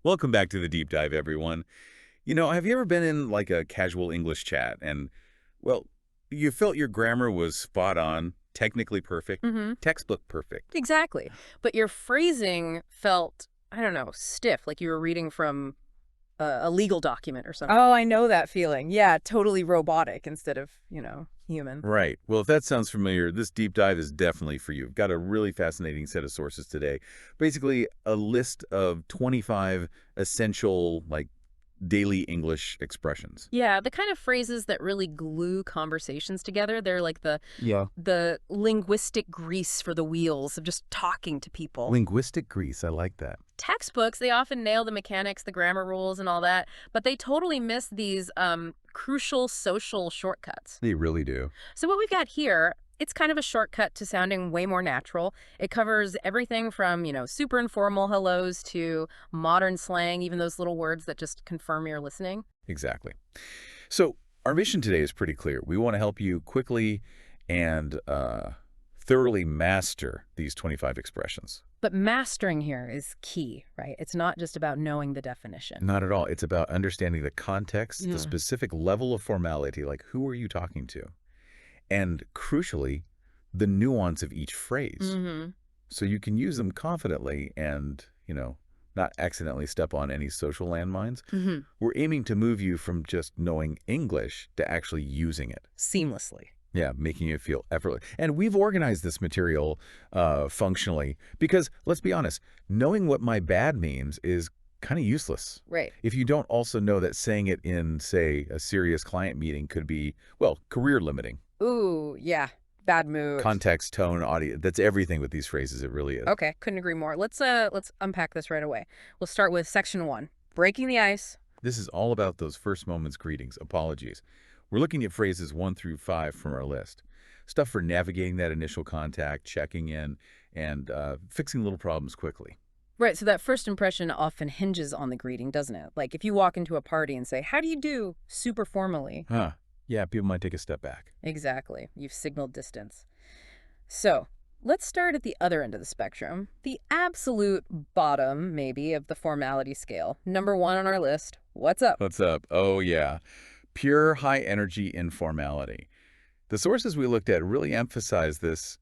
Welcome back to the deep dive, everyone. Have you ever been in like a casual English chat and, well, you felt your grammar was spot on, technically perfect, hmm textbook perfect? Exactly. But your phrasing felt, I don't know, stiff, like you were reading from a legal document or something. Oh, I know that feeling. Yeah, totally robotic instead of, human. Right. Well, if that sounds familiar, this deep dive is definitely for you. I've got a really fascinating set of sources today. Basically, a list of 25 essential, daily English expressions. Yeah, the kind of phrases that really glue conversations together. They're like the Yeah. the linguistic grease for the wheels of just talking to people. Linguistic grease, I like that. Textbooks, they often nail the mechanics, the grammar rules, and all that, but they totally miss these crucial social shortcuts. They really do. So what we've got here, it's kind of a shortcut to sounding way more natural. It covers everything from, super informal hellos to modern slang, even those little words that just confirm you're listening. Exactly. So our mission today is pretty clear. We want to help you quickly and thoroughly master these 25 expressions. But mastering here is key, right? It's not just about knowing the definition. Not at all. It's about understanding the context, the Yeah. specific level of formality, like who are you talking to? And crucially, the nuance of each phrase. Mm-hmm. So you can use them confidently and, not accidentally step on any social landmines. Mm-hmm. We're aiming to move you from just knowing English to actually using it. Seamlessly. Yeah, making it feel effortless. And we've organized this material functionally because, let's be honest, knowing what my bad means is kind of useless. Right. If you don't also know that saying it in, say, a serious client meeting could be, well, career limiting. Ooh, yeah. Bad mood. Context, tone, audio, that's everything with these phrases. It really is. Okay, couldn't agree more. Let's unpack this right away. We'll start with section 1, breaking the ice. This is all about those first moments greetings, apologies. We're looking at phrases 1 through 5 from our list. Stuff for navigating that initial contact, checking in, and fixing little problems quickly. Right, so that first impression often hinges on the greeting, doesn't it? Like if you walk into a party and say, "How do you do?" super formally. Huh. Yeah, people might take a step back. Exactly. You've signaled distance. So, let's start at the other end of the spectrum. The absolute bottom, maybe, of the formality scale. Number 1 on our list. What's up? What's up? Oh, yeah. Pure high-energy informality. The sources we looked at really emphasize this.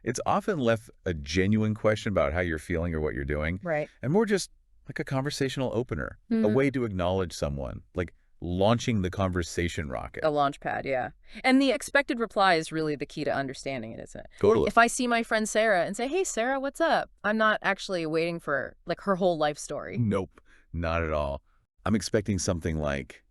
It's often left a genuine question about how you're feeling or what you're doing, Right. and more just like a conversational opener, a Mhm. way to acknowledge someone, like launching the conversation rocket. A launch pad, yeah. And the expected reply is really the key to understanding it, isn't it? Totally. If I see my friend Sarah and say, "Hey, Sarah, what's up?" I'm not actually waiting for, like, her whole life story. Nope, not at all. I'm expecting something like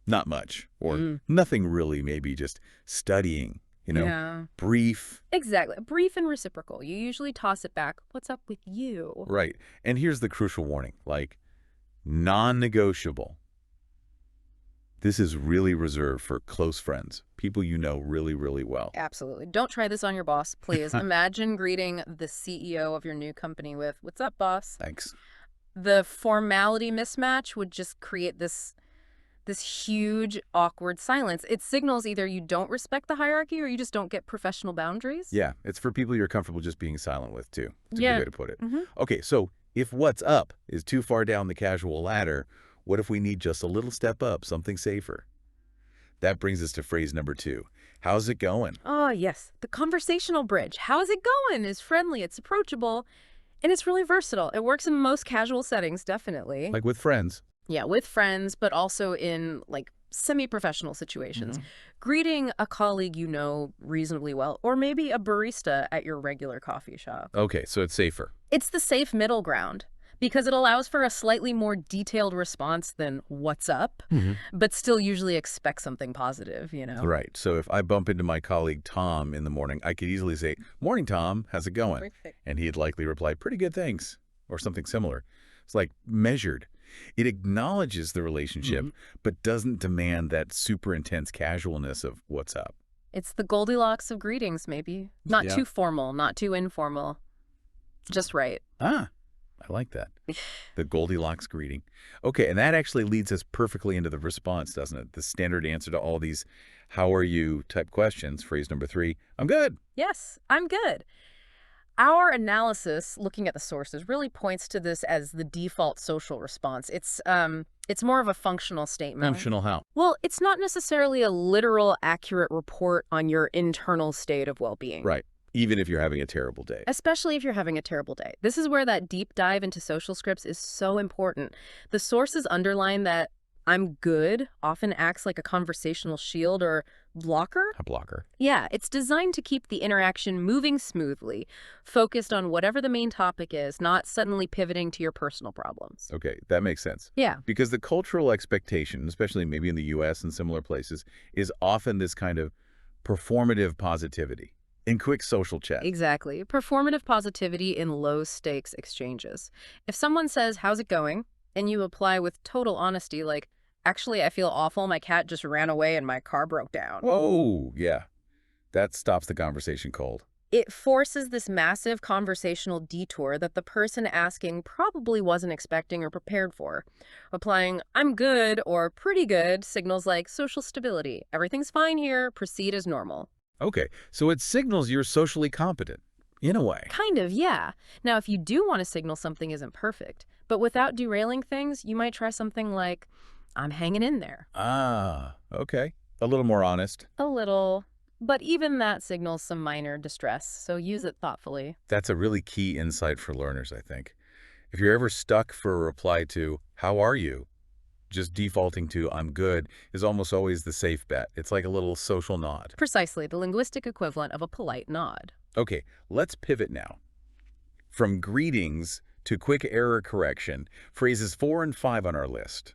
not much or Mm. nothing really, maybe just studying, Yeah. brief. Exactly. Brief and reciprocal. You usually toss it back. What's up with you? Right. And here's the crucial warning, like non-negotiable. This is really reserved for close friends, people you know really, really well. Absolutely. Don't try this on your boss, please. Imagine greeting the CEO of your new company with, "What's up, boss?" Thanks. The formality mismatch would just create this huge awkward silence. It signals either you don't respect the hierarchy or you just don't get professional boundaries. Yeah, it's for people you're comfortable just being silent with, too. It's a Yeah. good way to put it. hmm Okay, so if what's up is too far down the casual ladder, what if we need just a little step up, something safer? That brings us to phrase number 2. How's it going? Oh, yes. The conversational bridge. How's it going? Is friendly, it's approachable, and it's really versatile. It works in most casual settings, definitely. Like with friends. Yeah, with friends, but also in like semi-professional situations. Greeting a colleague you know reasonably well, or maybe a barista at your regular coffee shop. Okay, so it's safer. It's the safe middle ground because it allows for a slightly more detailed response than "what's up," but still usually expect something positive. Right. So if I bump into my colleague Tom in the morning, I could easily say, "Morning, Tom. How's it going?" Perfect. And he'd likely reply, "Pretty good, thanks," or something similar. It's like measured. It acknowledges the relationship, but doesn't demand that super intense casualness of what's up. It's the Goldilocks of greetings, maybe. Not Yeah. too formal, not too informal. Just right. Ah, I like that. The Goldilocks greeting. Okay, and that actually leads us perfectly into the response, doesn't it? The standard answer to all these "how are you" type questions. Phrase number 3, I'm good. Yes, I'm good. Our analysis, looking at the sources, really points to this as the default social response. It's more of a functional statement. Functional how? Well, it's not necessarily a literal, accurate report on your internal state of well-being. Right. Even if you're having a terrible day. Especially if you're having a terrible day. This is where that deep dive into social scripts is so important. The sources underline that "I'm good" often acts like a conversational shield or blocker. A blocker. Yeah, it's designed to keep the interaction moving smoothly, focused on whatever the main topic is, not suddenly pivoting to your personal problems. Okay, that makes sense. Yeah. Because the cultural expectation, especially maybe in the US and similar places, is often this kind of performative positivity in quick social chat. Exactly. Performative positivity in low-stakes exchanges. If someone says, "How's it going?" and you reply with total honesty like, "Actually, I feel awful. My cat just ran away and my car broke down." Whoa, yeah. That stops the conversation cold. It forces this massive conversational detour that the person asking probably wasn't expecting or prepared for. Applying "I'm good" or "pretty good" signals like social stability. Everything's fine here. Proceed as normal. Okay, so it signals you're socially competent, in a way. Kind of, yeah. Now, if you do want to signal something isn't perfect, but without derailing things, you might try something like, "I'm hanging in there." Ah, okay. A little more honest. A little. But even that signals some minor distress, so use it thoughtfully. That's a really key insight for learners, I think. If you're ever stuck for a reply to, "How are you?" just defaulting to "I'm good" is almost always the safe bet. It's like a little social nod. Precisely, the linguistic equivalent of a polite nod. Okay, let's pivot now. From greetings to quick error correction, phrases 4 and 5 on our list.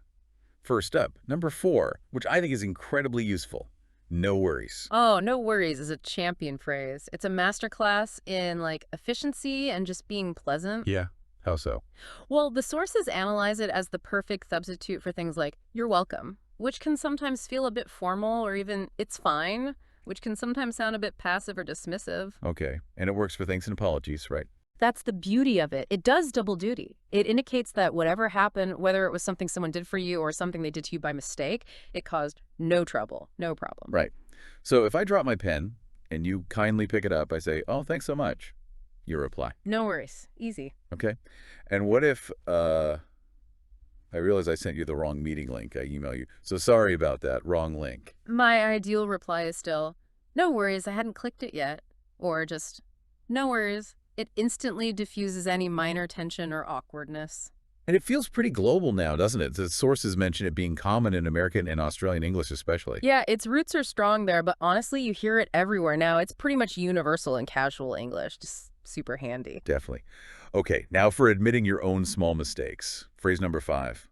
First up, number 4, which I think is incredibly useful. No worries. Oh, "no worries" is a champion phrase. It's a masterclass in, efficiency and just being pleasant. Yeah, how so? Well, the sources analyze it as the perfect substitute for things like "you're welcome," which can sometimes feel a bit formal, or even "it's fine," which can sometimes sound a bit passive or dismissive. Okay, and it works for thanks and apologies, right? That's the beauty of it. It does double duty. It indicates that whatever happened, whether it was something someone did for you or something they did to you by mistake, it caused no trouble, no problem. Right. So if I drop my pen and you kindly pick it up, I say, "Oh, thanks so much." Your reply. No worries. Easy. Okay. And what if I realize I sent you the wrong meeting link? I email you. So sorry about that. Wrong link. My ideal reply is still, "No worries, I hadn't clicked it yet." Or just, "No worries." It instantly diffuses any minor tension or awkwardness. And it feels pretty global now, doesn't it? The sources mention it being common in American and Australian English especially. Yeah, its roots are strong there, but honestly, you hear it everywhere now. It's pretty much universal in casual English. Just super handy. Definitely. Okay, now for admitting your own small mistakes. Phrase number 5.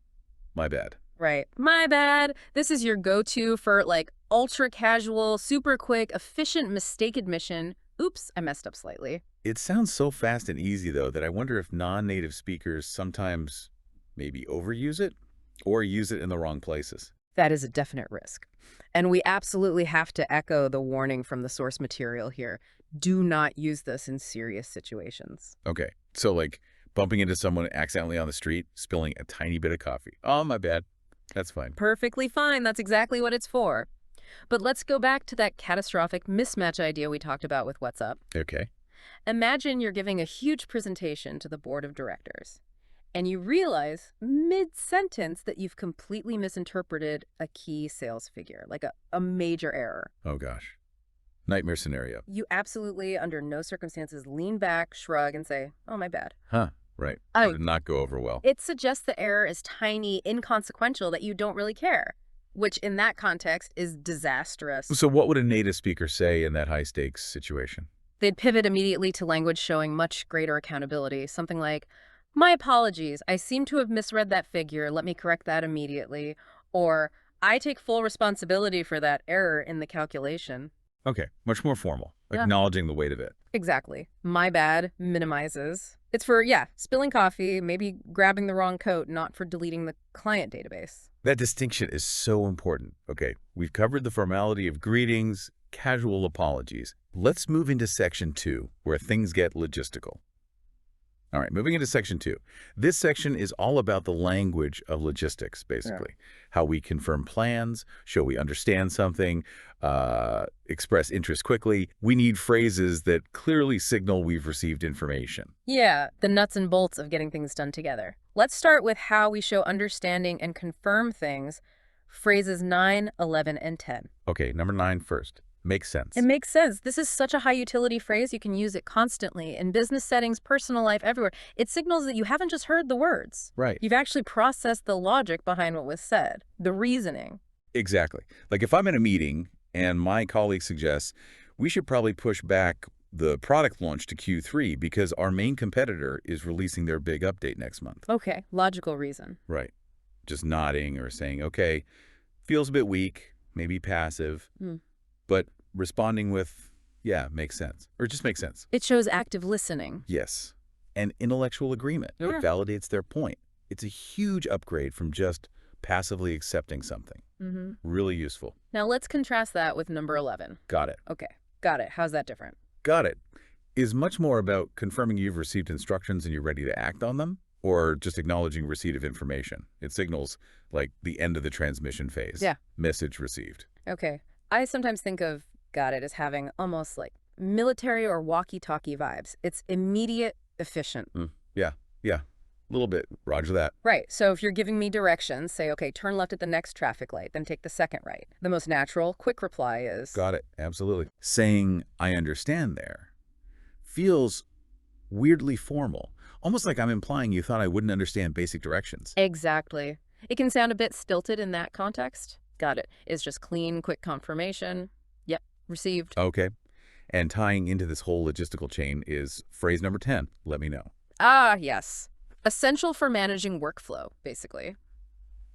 My bad. Right. "My bad." This is your go-to for ultra casual, super quick, efficient mistake admission. "Oops, I messed up slightly." It sounds so fast and easy, though, that I wonder if non-native speakers sometimes maybe overuse it or use it in the wrong places. That is a definite risk. And we absolutely have to echo the warning from the source material here. Do not use this in serious situations. Okay, so bumping into someone accidentally on the street, spilling a tiny bit of coffee. Oh, my bad. That's fine. Perfectly fine. That's exactly what it's for. But let's go back to that catastrophic mismatch idea we talked about with "what's up." Okay. Imagine you're giving a huge presentation to the board of directors, and you realize mid-sentence that you've completely misinterpreted a key sales figure, like a major error. Oh, gosh. Nightmare scenario. You absolutely, under no circumstances, lean back, shrug, and say, "Oh, my bad." Huh, right. Oh. Did not go over well. It suggests the error is tiny, inconsequential, that you don't really care, which in that context is disastrous. So what would a native speaker say in that high-stakes situation? They'd pivot immediately to language showing much greater accountability, something like, "My apologies, I seem to have misread that figure, let me correct that immediately," or "I take full responsibility for that error in the calculation." Okay, much more formal, Yeah. acknowledging the weight of it. Exactly. "My bad" minimizes. It's for, spilling coffee, maybe grabbing the wrong coat, not for deleting the client database. That distinction is so important. Okay, we've covered the formality of greetings, casual apologies. Let's move into section 2, where things get logistical. All right, moving into section 2. This section is all about the language of logistics, basically. How we confirm plans, show we understand something, express interest quickly. We need phrases that clearly signal we've received information. Yeah, the nuts and bolts of getting things done together. Let's start with how we show understanding and confirm things, phrases 9, 11, and 10. Okay, number 9 first. Makes sense. It makes sense. This is such a high utility phrase. You can use it constantly in business settings, personal life, everywhere. It signals that you haven't just heard the words. Right. You've actually processed the logic behind what was said, the reasoning. Exactly. Like if I'm in a meeting and my colleague suggests we should probably push back the product launch to Q3 because our main competitor is releasing their big update next month. Okay, logical reason. Right. Just nodding or saying, okay, feels a bit weak, maybe passive, but responding with, yeah, makes sense, or just makes sense. It shows active listening. Yes. And intellectual agreement. Yeah. It validates their point. It's a huge upgrade from just passively accepting something. Really useful. Now let's contrast that with number 11. Got it. Okay, got it. How's that different? Got it. Is much more about confirming you've received instructions and you're ready to act on them, or just acknowledging receipt of information. It signals like the end of the transmission phase. Yeah. Message received. Okay. I sometimes think of got it as having almost like military or walkie-talkie vibes. It's immediate, efficient. Yeah. A little bit. Roger that. Right. So if you're giving me directions, say, okay, turn left at the next traffic light, then take the second right. The most natural, quick reply is... Got it. Absolutely. Saying, I understand there feels weirdly formal. Almost like I'm implying you thought I wouldn't understand basic directions. Exactly. It can sound a bit stilted in that context. Got it. It's just clean, quick confirmation. Yep. Received. Okay. And tying into this whole logistical chain is phrase number 10. Let me know. Ah, yes. Essential for managing workflow, basically.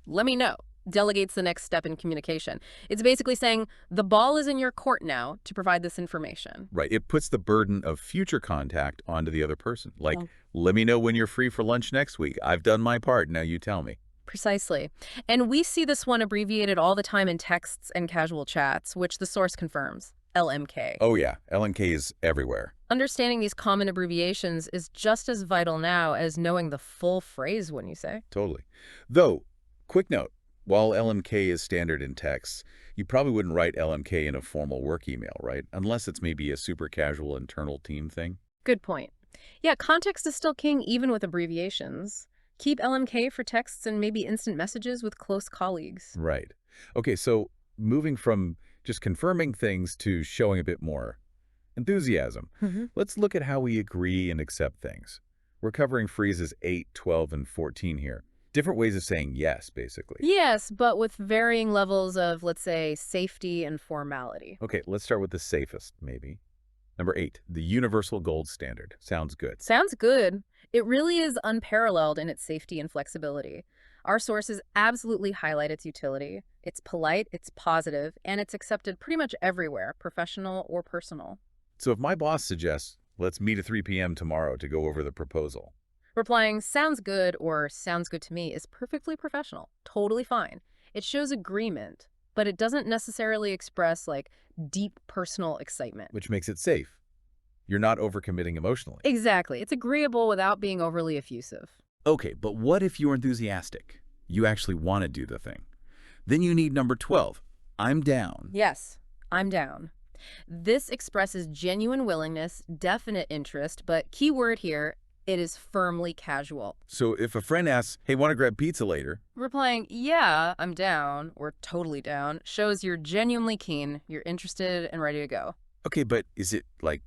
Let me know. Delegates the next step in communication. It's basically saying the ball is in your court now to provide this information. Right. It puts the burden of future contact onto the other person. Like, let me know when you're free for lunch next week. I've done my part. Now you tell me. Precisely. And we see this one abbreviated all the time in texts and casual chats, which the source confirms. LMK. Oh, yeah. LMK is everywhere. Understanding these common abbreviations is just as vital now as knowing the full phrase, wouldn't you say? Totally. Though, quick note, while LMK is standard in texts, you probably wouldn't write LMK in a formal work email, right? Unless it's maybe a super casual internal team thing. Good point. Yeah, context is still king even with abbreviations. Keep LMK for texts and maybe instant messages with close colleagues. Right. Okay, so moving from just confirming things to showing a bit more enthusiasm. Let's look at how we agree and accept things. We're covering phrases 8, 12, and 14 here. Different ways of saying yes, basically. Yes, but with varying levels of, let's say, safety and formality. Okay, let's start with the safest, maybe. Number 8, the universal gold standard. Sounds good. Sounds good. It really is unparalleled in its safety and flexibility. Our sources absolutely highlight its utility. It's polite, it's positive, and it's accepted pretty much everywhere, professional or personal. So if my boss suggests, let's meet at 3 p.m. tomorrow to go over the proposal. Replying, sounds good or sounds good to me is perfectly professional, totally fine. It shows agreement, but it doesn't necessarily express like deep personal excitement. Which makes it safe. You're not overcommitting emotionally. Exactly. It's agreeable without being overly effusive. Okay, but what if you're enthusiastic? You actually want to do the thing. Then you need number 12. I'm down. Yes, I'm down. This expresses genuine willingness, definite interest, but key word here, it is firmly casual. So if a friend asks, hey, want to grab pizza later? Replying, yeah, I'm down, or totally down, shows you're genuinely keen, you're interested and ready to go. Okay, but is it, like,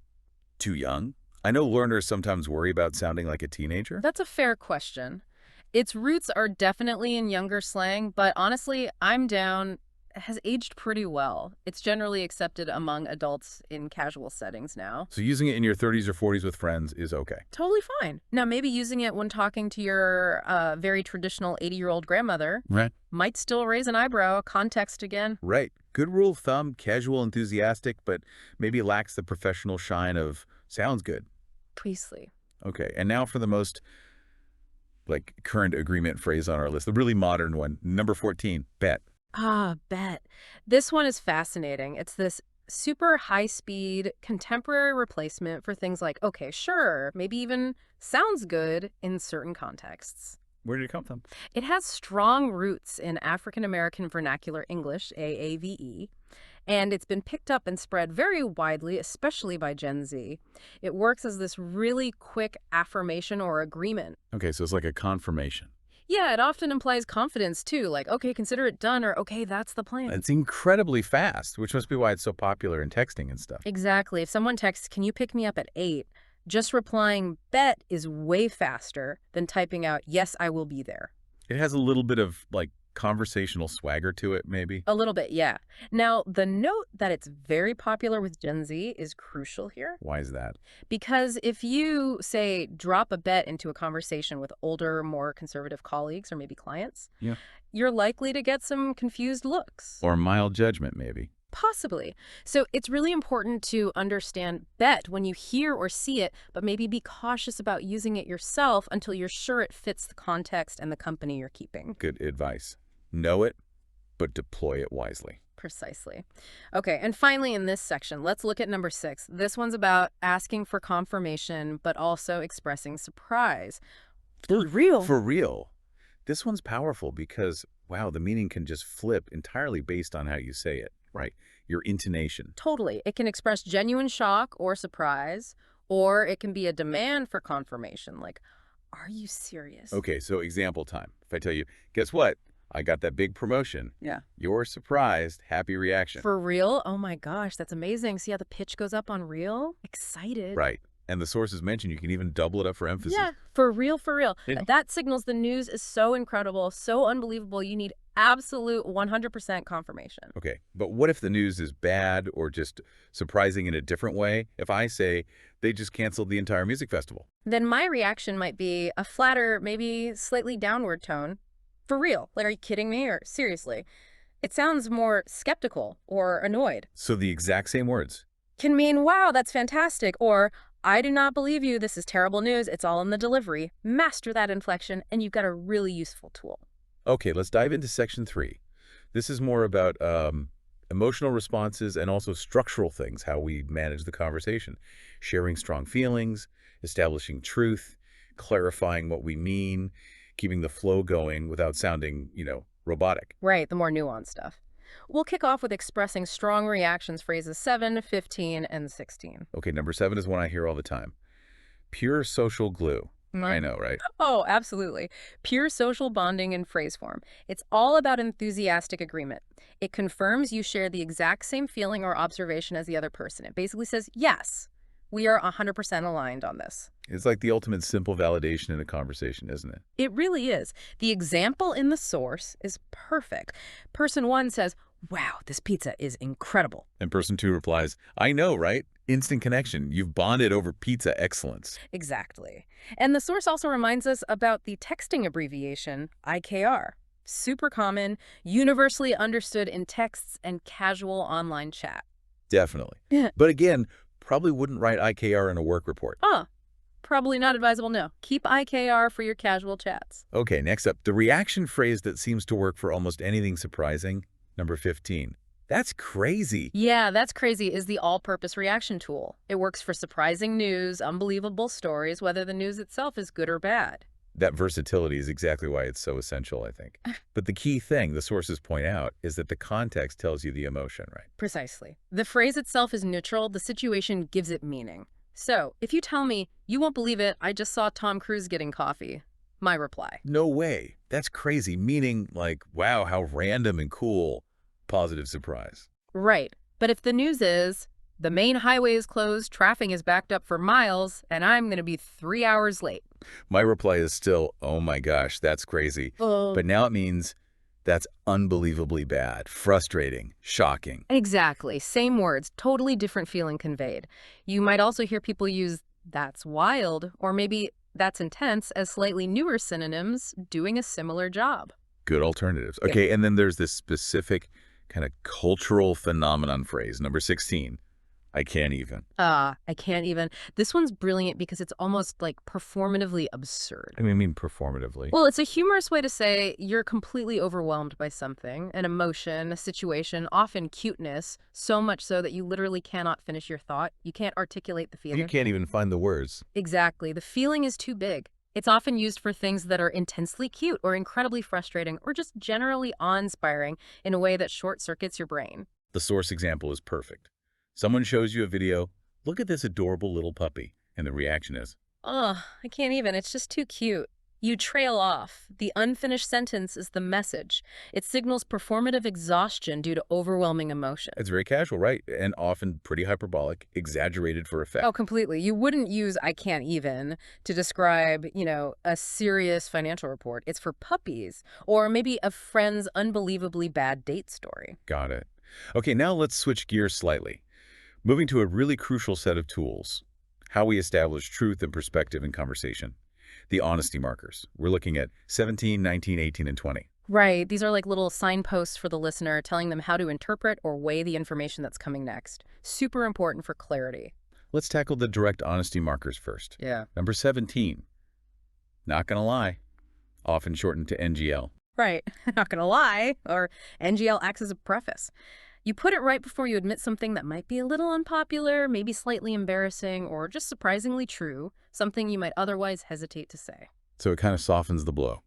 too young? I know learners sometimes worry about sounding like a teenager. That's a fair question. Its roots are definitely in younger slang, but honestly, I'm down has aged pretty well. It's generally accepted among adults in casual settings now. So using it in your 30s or 40s with friends is okay. Totally fine. Now, maybe using it when talking to your very traditional 80-year-old grandmother Right. might still raise an eyebrow. Context again. Right. Good rule of thumb, casual, enthusiastic, but maybe lacks the professional shine of sounds good. Priestley. Okay, and now for the most, like, current agreement phrase on our list, the really modern one, number 14, bet. Ah, bet. This one is fascinating. It's this super high-speed, contemporary replacement for things like, okay, sure, maybe even sounds good in certain contexts. Where did it come from? It has strong roots in African American Vernacular English, AAVE, and it's been picked up and spread very widely, especially by Gen Z. It works as this really quick affirmation or agreement. Okay, so it's like a confirmation. Yeah, it often implies confidence too, like, okay, consider it done, or okay, that's the plan. It's incredibly fast, which must be why it's so popular in texting and stuff. Exactly. If someone texts, can you pick me up at 8? Just replying, bet, is way faster than typing out, yes, I will be there. It has a little bit of, like, conversational swagger to it, maybe. A little bit, yeah. Now, the note that it's very popular with Gen Z is crucial here. Why is that? Because if you, say, drop a bet into a conversation with older, more conservative colleagues or maybe clients, Yeah. you're likely to get some confused looks. Or mild judgment, maybe. Possibly. So it's really important to understand bet when you hear or see it, but maybe be cautious about using it yourself until you're sure it fits the context and the company you're keeping. Good advice. Know it, but deploy it wisely. Precisely. Okay, and finally in this section, let's look at number 6. This one's about asking for confirmation, but also expressing surprise. For real? For real. This one's powerful because, wow, the meaning can just flip entirely based on how you say it, right? Your intonation. Totally. It can express genuine shock or surprise, or it can be a demand for confirmation, like, are you serious? Okay, so example time. If I tell you, guess what? I got that big promotion. Yeah. You're surprised, happy reaction. For real? Oh my gosh, that's amazing. See how the pitch goes up on real? Excited. Right. And the sources mentioned you can even double it up for emphasis. Yeah, for real, for real. Yeah. That signals the news is so incredible, so unbelievable, you need absolute 100% confirmation. Okay, but what if the news is bad or just surprising in a different way? If I say they just canceled the entire music festival. Then my reaction might be a flatter, maybe slightly downward tone. For real. Like, are you kidding me? Or seriously? It sounds more skeptical or annoyed. So the exact same words. Can mean, wow, that's fantastic. Or, I do not believe you. This is terrible news. It's all in the delivery. Master that inflection, and you've got a really useful tool. Okay, let's dive into section 3. This is more about emotional responses and also structural things, how we manage the conversation. Sharing strong feelings, establishing truth, clarifying what we mean, keeping the flow going without sounding, robotic. Right, the more nuanced stuff. We'll kick off with expressing strong reactions, phrases 7, 15, and 16. Okay, number 7 is one I hear all the time. Pure social glue. I know, right? Oh, absolutely. Pure social bonding in phrase form. It's all about enthusiastic agreement. It confirms you share the exact same feeling or observation as the other person. It basically says, yes, we are 100% aligned on this. It's like the ultimate simple validation in a conversation, isn't it? It really is. The example in the source is perfect. Person 1 says, wow, this pizza is incredible. And person 2 replies, I know, right? Instant connection. You've bonded over pizza excellence. Exactly. And the source also reminds us about the texting abbreviation, IKR. Super common, universally understood in texts and casual online chat. Definitely. Yeah. But again, probably wouldn't write IKR in a work report. Probably not advisable, no. Keep IKR for your casual chats. Okay, next up, the reaction phrase that seems to work for almost anything surprising, number 15. That's crazy. Yeah, that's crazy is the all-purpose reaction tool. It works for surprising news, unbelievable stories, whether the news itself is good or bad. That versatility is exactly why it's so essential, I think. But the key thing the sources point out is that the context tells you the emotion, right? Precisely. The phrase itself is neutral, the situation gives it meaning. So, if you tell me, you won't believe it, I just saw Tom Cruise getting coffee, my reply. No way. That's crazy, meaning like, wow, how random and cool. Positive surprise. Right. But if the news is, the main highway is closed, traffic is backed up for miles, and I'm going to be 3 hours late. My reply is still, oh my gosh, that's crazy. But now it means that's unbelievably bad, frustrating, shocking. Exactly. Same words, totally different feeling conveyed. You might also hear people use that's wild, or maybe that's intense as slightly newer synonyms doing a similar job. Good alternatives. Okay, and then there's this specific kind of cultural phenomenon phrase, number 16. I can't even. I can't even. This one's brilliant because it's almost like performatively absurd. I mean performatively. Well, it's a humorous way to say you're completely overwhelmed by something, an emotion, a situation, often cuteness, so much so that you literally cannot finish your thought. You can't articulate the You feeling. can't even find the words. Exactly. The feeling is too big. It's often used for things that are intensely cute or incredibly frustrating or just generally awe-inspiring in a way that short-circuits your brain. The source example is perfect. Someone shows you a video, look at this adorable little puppy, and the reaction is, Ugh, I can't even. It's just too cute. You trail off. The unfinished sentence is the message. It signals performative exhaustion due to overwhelming emotion. it's very casual, right? And often pretty hyperbolic, exaggerated for effect. Oh, completely. You wouldn't use "I can't even" to describe, a serious financial report. It's for puppies or maybe a friend's unbelievably bad date story. Got it. Okay, now let's switch gears slightly. Moving to a really crucial set of tools. How we establish truth and perspective in conversation. The honesty markers. We're looking at 17, 19, 18, and 20. Right. These are like little signposts for the listener telling them how to interpret or weigh the information that's coming next. Super important for clarity. Let's tackle the direct honesty markers first. Yeah. Number 17. Not gonna lie. Often shortened to NGL. Right. Not gonna lie. Or NGL acts as a preface. You put it right before you admit something that might be a little unpopular, maybe slightly embarrassing, or just surprisingly true, something you might otherwise hesitate to say. So it kind of softens the blow.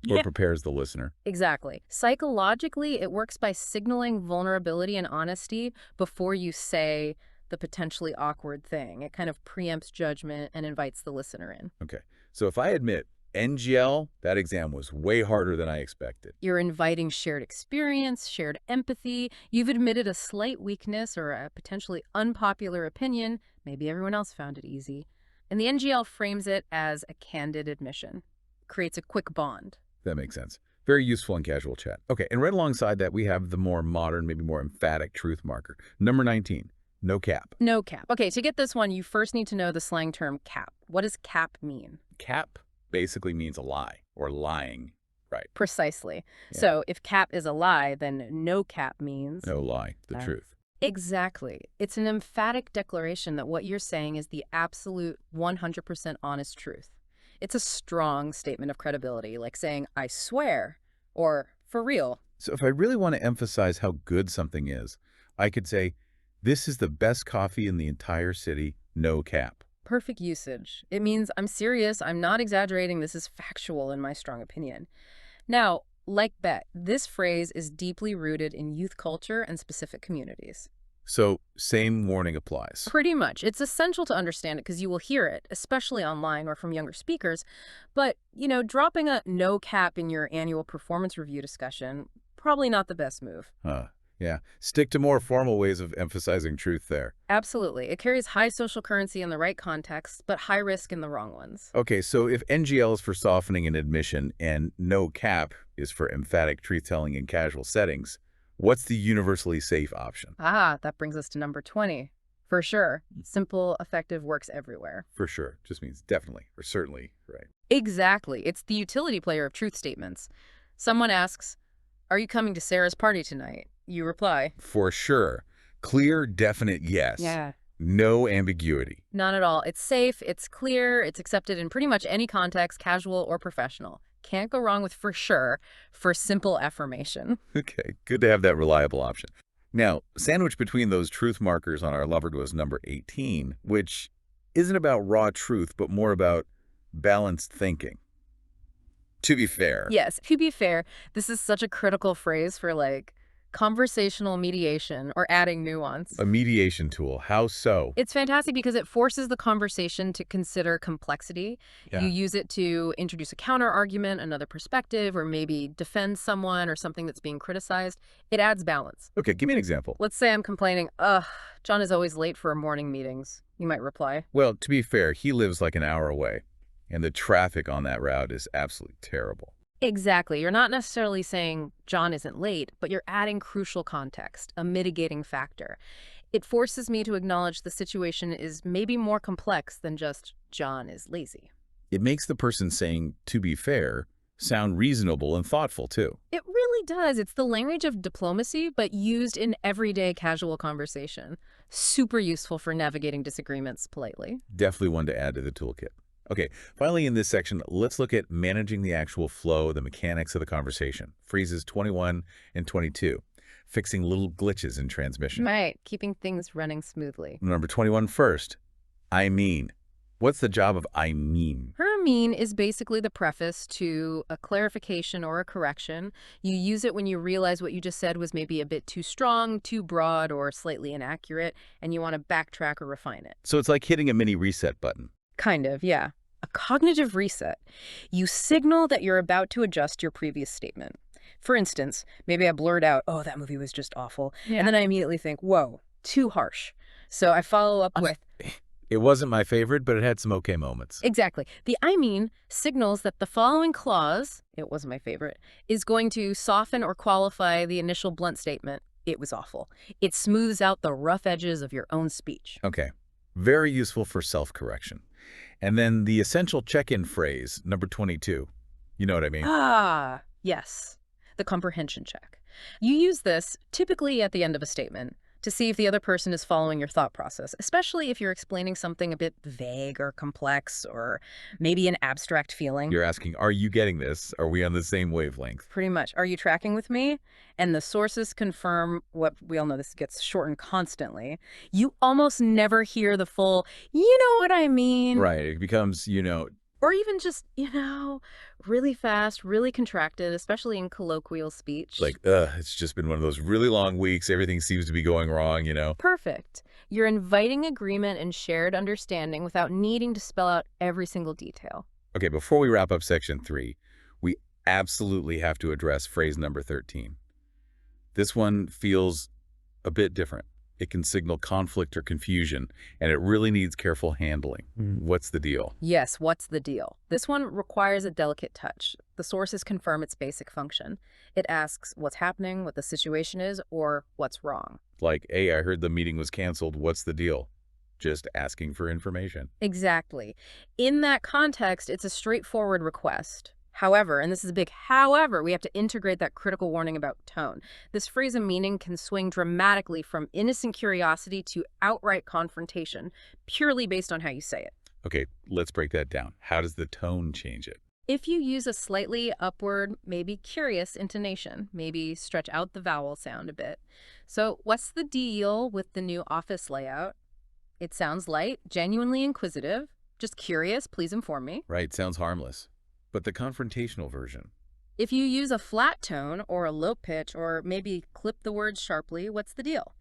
Or Yeah. prepares the listener. Exactly. Psychologically, it works by signaling vulnerability and honesty before you say the potentially awkward thing. It kind of preempts judgment and invites the listener in. Okay. So if I admit NGL, that exam was way harder than I expected. You're inviting shared experience, shared empathy. You've admitted a slight weakness or a potentially unpopular opinion. Maybe everyone else found it easy. And the NGL frames it as a candid admission. Creates a quick bond. That makes sense. Very useful in casual chat. Okay, and right alongside that, we have the more modern, maybe more emphatic truth marker. Number 19, no cap. No cap. Okay, to get this one, you first need to know the slang term cap. What does cap mean? Cap basically means a lie or lying, right? Precisely. Yeah. So if cap is a lie, then no cap means... No lie, the Uh, truth. Exactly. It's an emphatic declaration that what you're saying is the absolute 100% honest truth. It's a strong statement of credibility, like saying, I swear, or for real. So if I really want to emphasize how good something is, I could say, this is the best coffee in the entire city, no cap. Perfect usage. It means I'm serious, I'm not exaggerating, this is factual in my strong opinion. Now, like Bet, this phrase is deeply rooted in youth culture and specific communities. So same warning applies. Pretty much. It's essential to understand it because you will hear it, especially online or from younger speakers. But, dropping a no cap in your annual performance review discussion, probably not the best move. Yeah. Stick to more formal ways of emphasizing truth there. Absolutely. It carries high social currency in the right context, but high risk in the wrong ones. Okay, so if NGL is for softening an admission and no cap is for emphatic truth-telling in casual settings, what's the universally safe option? That brings us to number 20. For sure. Simple, effective, works everywhere. For sure. Just means definitely or certainly, right? Exactly. It's the utility player of truth statements. Someone asks, are you coming to Sarah's party tonight? You reply, For sure. Clear, definite yes. yeah. No ambiguity. Not at all. It's safe, it's clear, it's accepted in pretty much any context, casual or professional. Can't go wrong with for sure for simple affirmation. Okay, good to have that reliable option. Now, sandwiched between those truth markers on our lover was number 18, which isn't about raw truth, but more about balanced thinking. To be fair. Yes, to be fair, this is such a critical phrase for conversational mediation or adding nuance. A mediation tool. How so? It's fantastic because it forces the conversation to consider complexity. Yeah. You use it to introduce a counter argument, another perspective, or maybe defend someone or something that's being criticized. It adds balance. Okay, give me an example. Let's say I'm complaining, John is always late for morning meetings. You might reply, Well, to be fair, he lives like an hour away, and the traffic on that route is absolutely terrible. exactly. You're not necessarily saying John isn't late, but you're adding crucial context, a mitigating factor. It forces me to acknowledge the situation is maybe more complex than just John is lazy. It makes the person saying, to be fair, sound reasonable and thoughtful, too. It really really does. It's the language of diplomacy, but used in everyday casual conversation. Super useful for navigating disagreements politely. Definitely one to add to the toolkit. Okay, finally in this section, let's look at managing the actual flow, the mechanics of the conversation. Phrases 21 and 22, fixing little glitches in transmission. Right, keeping things running smoothly. Number 21 first, I mean. What's the job of I mean? Her mean is basically the preface to a clarification or a correction. You use it when you realize what you just said was maybe a bit too strong, too broad, or slightly inaccurate, and you want to backtrack or refine it. So it's like hitting a mini reset button. Kind of, yeah. A cognitive reset. You signal that you're about to adjust your previous statement. For instance, maybe I blurt out, "Oh, that movie was just awful." Yeah. And then I immediately think, "Whoa, too harsh." So I follow up with, It wasn't my favorite, but it had some okay moments. exactly. The I mean signals that the following clause, "It was my favorite," is going to soften or qualify the initial blunt statement, "It was awful." It smooths out the rough edges of your own speech. Okay, very useful for self-correction. And then the essential check-in phrase, number 22. You know what I mean? Ah, yes. The comprehension check. You use this typically at the end of a statement to see if the other person is following your thought process, especially if you're explaining something a bit vague or complex or maybe an abstract feeling. You're asking, are you getting this? Are we on the same wavelength? Pretty much. Are you tracking with me? And the sources confirm what we all know. This gets shortened constantly. You almost never hear the full, "You know what I mean?" Right, it becomes, Or even just, really fast, really contracted, especially in colloquial speech. like, it's just been one of those really long weeks. Everything seems to be going wrong. Perfect. You're inviting agreement and shared understanding without needing to spell out every single detail. Okay, before we wrap up section 3, we absolutely have to address phrase number 13. This one feels a bit different. It can signal conflict or confusion, and it really needs careful handling. What's the deal? Yes, what's the deal? This one requires a delicate touch. The sources confirm its basic function. It asks what's happening, what the situation is, or what's wrong. Like, hey, I heard the meeting was canceled. What's the deal? Just asking for information. Exactly. In that context, it's a straightforward request. However, and this is a big however, we have to integrate that critical warning about tone. This phrase of meaning can swing dramatically from innocent curiosity to outright confrontation, purely based on how you say it. Okay, let's break that down. How does the tone change it? If you use a slightly upward, maybe curious intonation, maybe stretch out the vowel sound a bit. So what's the deal with the new office layout? It sounds light, genuinely inquisitive, just curious, please inform me. Right, sounds harmless. But the confrontational version. If you use a flat tone or a low pitch or maybe clip the words sharply, what's the deal?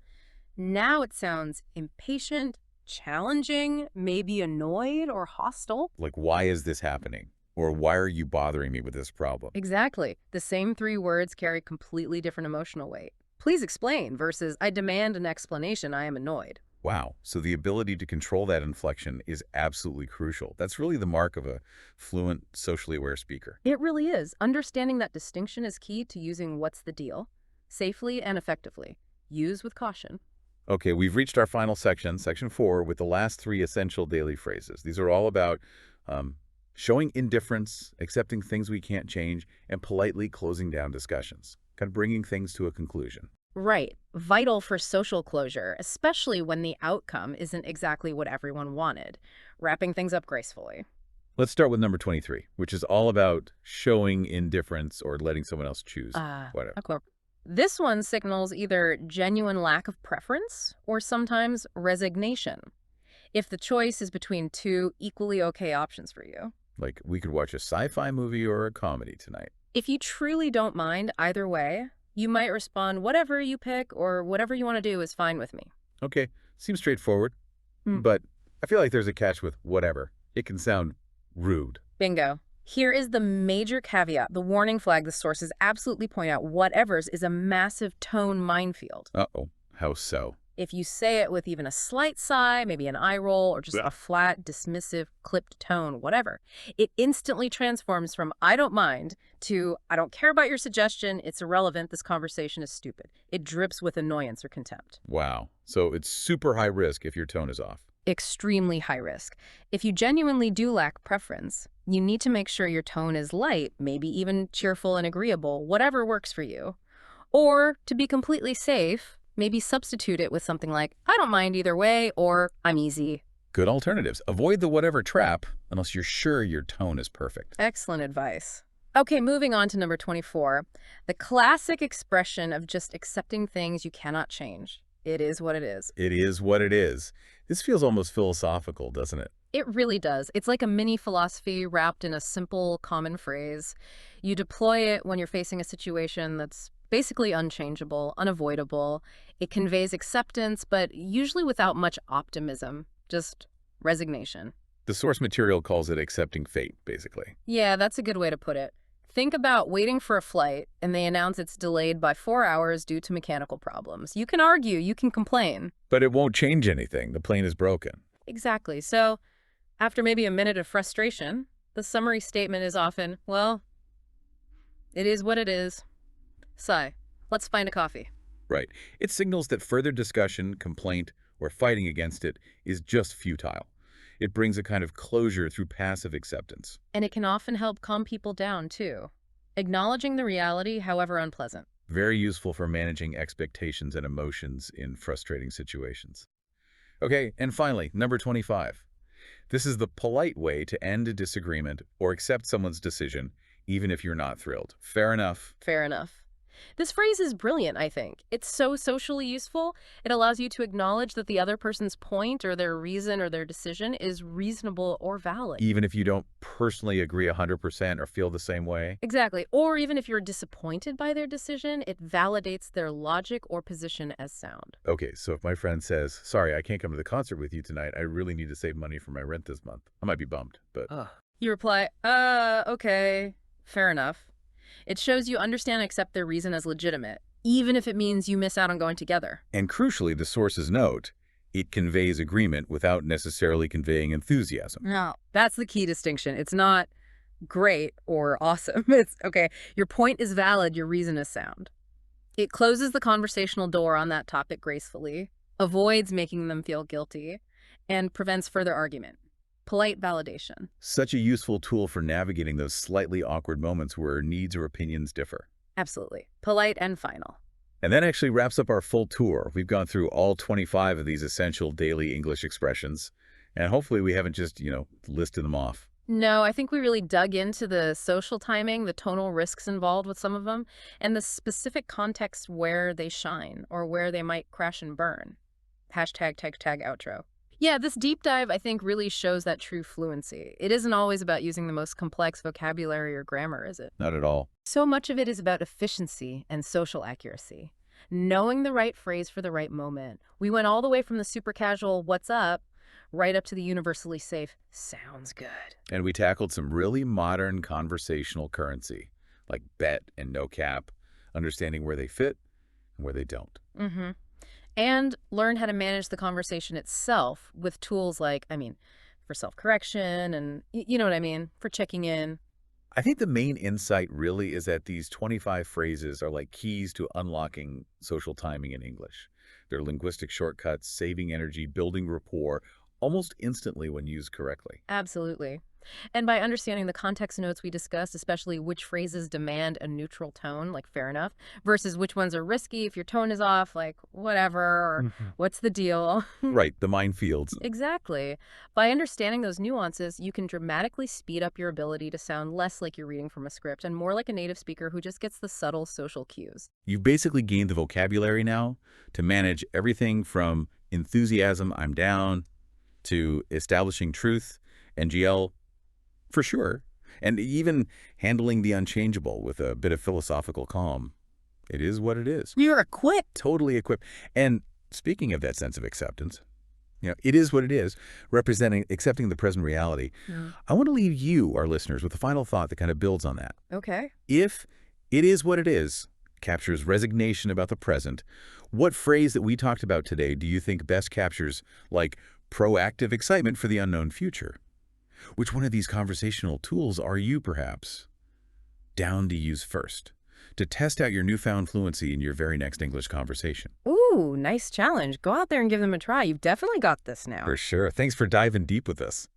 Now it sounds impatient, challenging, maybe annoyed or hostile. Like, why is this happening? Or why are you bothering me with this problem? Exactly. The same three words carry completely different emotional weight. Please explain versus I demand an explanation, I am annoyed. Wow. So the ability to control that inflection is absolutely crucial. That's really the mark of a fluent, socially aware speaker. It really is. Understanding that distinction is key to using what's the deal safely and effectively. Use with caution. Okay, we've reached our final section, section 4, with the last 3 essential daily phrases. These are all about showing indifference, accepting things we can't change, and politely closing down discussions, kind of bringing things to a conclusion. Right. Vital for social closure, especially when the outcome isn't exactly what everyone wanted. Wrapping things up gracefully. Let's start with number 23, which is all about showing indifference or letting someone else choose. Whatever. Okay. This one signals either genuine lack of preference or sometimes resignation. If the choice is between two equally okay options for you. Like, we could watch a sci-fi movie or a comedy tonight. If you truly don't mind either way, you might respond, whatever you pick or whatever you want to do is fine with me. Okay, seems straightforward, but I feel like there's a catch with whatever. It can sound rude. Bingo. Here is the major caveat, the warning flag the sources absolutely point out. Whatever's is a massive tone minefield. Uh-oh, how so? If you say it with even a slight sigh, maybe an eye roll, or just a flat, dismissive, clipped tone, whatever, it instantly transforms from I don't mind to I don't care about your suggestion, it's irrelevant, this conversation is stupid. It drips with annoyance or contempt. Wow, so it's super high risk if your tone is off. extremely high risk. If you genuinely do lack preference, you need to make sure your tone is light, maybe even cheerful and agreeable, whatever works for you. Or, to be completely safe, maybe substitute it with something like, I don't mind either way, or I'm easy. Good alternatives. Avoid the whatever trap unless you're sure your tone is perfect. Excellent advice. Okay, moving on to number 24. The classic expression of just accepting things you cannot change. It is what it is. It is what it is. This feels almost philosophical, doesn't it? It really does. It's like a mini philosophy wrapped in a simple, common phrase. You deploy it when you're facing a situation that's basically unchangeable, unavoidable. It conveys acceptance, but usually without much optimism, just resignation. The source material calls it accepting fate, basically. Yeah, that's a good way to put it. Think about waiting for a flight and they announce it's delayed by 4 hours due to mechanical problems. You can argue, you can complain. But it won't change anything. The plane is broken. Exactly. So, after maybe a minute of frustration, the summary statement is often, well, it is what it is. Sigh. Let's find a coffee. Right. It signals that further discussion, complaint, or fighting against it is just futile. It brings a kind of closure through passive acceptance. And it can often help calm people down, too. Acknowledging the reality, however unpleasant. Very useful for managing expectations and emotions in frustrating situations. Okay, and finally, number 25. This is the polite way to end a disagreement or accept someone's decision, even if you're not thrilled. Fair enough. Fair enough. This phrase is brilliant, I think. It's so socially useful. It allows you to acknowledge that the other person's point or their reason or their decision is reasonable or valid. Even if you don't personally agree 100% or feel the same way. Exactly. Or even if you're disappointed by their decision, it validates their logic or position as sound. Okay, so if my friend says, sorry, I can't come to the concert with you tonight. I really need to save money for my rent this month. I might be bummed, but... You reply, okay, fair enough. It shows you understand and accept their reason as legitimate, even if it means you miss out on going together. And crucially, the source's note, it conveys agreement without necessarily conveying enthusiasm. No. That's the key distinction. It's not great or awesome. It's, okay, your point is valid, your reason is sound. It closes the conversational door on that topic gracefully, avoids making them feel guilty, and prevents further argument. Polite validation. Such a useful tool for navigating those slightly awkward moments where needs or opinions differ. Absolutely. Polite and final. And that actually wraps up our full tour. We've gone through all 25 of these essential daily English expressions, and hopefully we haven't just, listed them off. No, I think we really dug into the social timing, the tonal risks involved with some of them, and the specific context where they shine or where they might crash and burn. Hashtag tag outro. Yeah, this deep dive, I think, really shows that true fluency. It isn't always about using the most complex vocabulary or grammar, is it? Not at all. So much of it is about efficiency and social accuracy. Knowing the right phrase for the right moment. We went all the way from the super casual, what's up, right up to the universally safe, sounds good. And we tackled some really modern conversational currency, like bet and no cap, understanding where they fit and where they don't. Mm-hmm. And learn how to manage the conversation itself with tools like, for self-correction and, you know what I mean, for checking in. I think the main insight really is that these 25 phrases are like keys to unlocking social timing in English. They're linguistic shortcuts, saving energy, building rapport, almost instantly when used correctly. Absolutely. And by understanding the context notes we discussed, especially which phrases demand a neutral tone, like fair enough, versus which ones are risky if your tone is off, like whatever, or what's the deal? Right, the minefields. Exactly. By understanding those nuances, you can dramatically speed up your ability to sound less like you're reading from a script and more like a native speaker who just gets the subtle social cues. You've basically gained the vocabulary now to manage everything from enthusiasm, I'm down, to establishing truth, NGL, for sure, and even handling the unchangeable with a bit of philosophical calm. It is what it is. You're equipped. Totally equipped. And speaking of that sense of acceptance, it is what it is, accepting the present reality. Yeah. I want to leave you, our listeners, with a final thought that kind of builds on that. Okay. If it is what it is captures resignation about the present, what phrase that we talked about today do you think best captures, like, proactive excitement for the unknown future? Which one of these conversational tools are you, perhaps, down to use first to test out your newfound fluency in your very next English conversation? Ooh. Ooh, nice challenge. Go out there and give them a try. You've definitely got this now. For sure. Thanks for diving deep with us.